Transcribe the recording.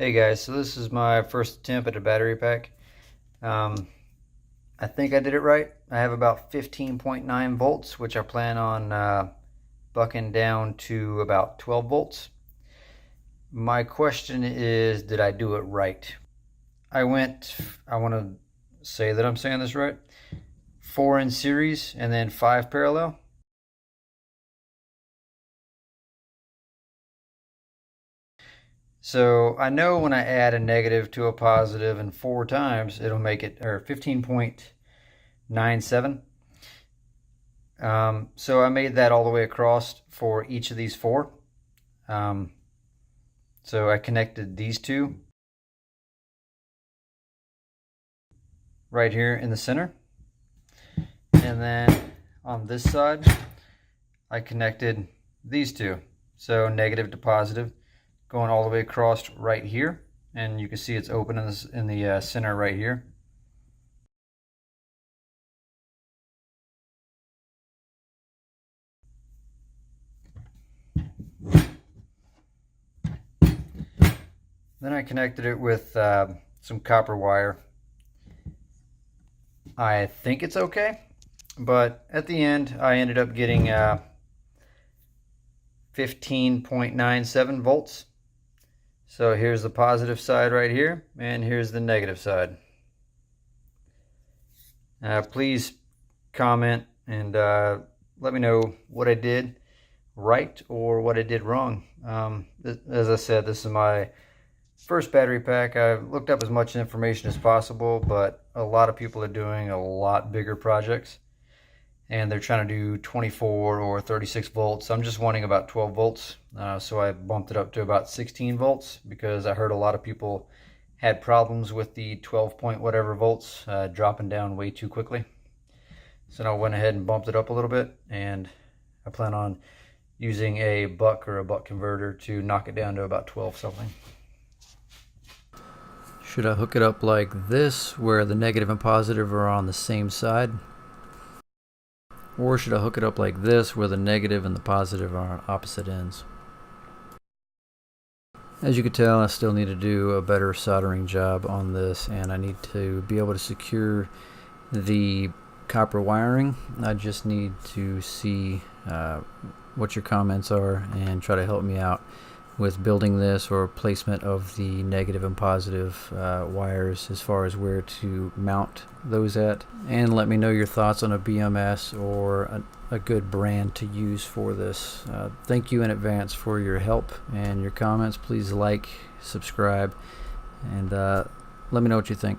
Hey guys, so this is my first attempt at a battery pack. I think I did it right. I have about 15.9 volts, which I plan on bucking down to about 12 volts. My question is, did I do it right? I want to say that I'm saying this right. 4 in series and then 5 parallel. So I know when I add a negative to a positive and 4 times, it'll make it, or 15.97. So I made that all the way across for each of these 4. So I connected these 2 right here in the center. And then on this side, I connected these 2. So negative to positive, going all the way across right here. And you can see it's open in the center right here. Then I connected it with some copper wire. I think it's okay, but at the end I ended up getting 15.97 volts. So here's the positive side right here, and here's the negative side. Please comment and let me know what I did right or what I did wrong. As I said, this is my first battery pack. I've looked up as much information as possible, but a lot of people are doing a lot bigger projects and they're trying to do 24 or 36 volts. I'm just wanting about 12 volts. So I bumped it up to about 16 volts because I heard a lot of people had problems with the 12 point whatever volts dropping down way too quickly. So now I went ahead and bumped it up a little bit, and I plan on using a buck or a buck converter to knock it down to about 12 something. Should I hook it up like this, where the negative and positive are on the same side? Or should I hook it up like this, where the negative and the positive are on opposite ends? As you can tell, I still need to do a better soldering job on this, and I need to be able to secure the copper wiring. I just need to see what your comments are and try to help me out with building this or placement of the negative and positive wires as far as where to mount those at, and let me know your thoughts on a BMS or a good brand to use for this. Thank you in advance for your help and your comments. Please like, subscribe, and let me know what you think.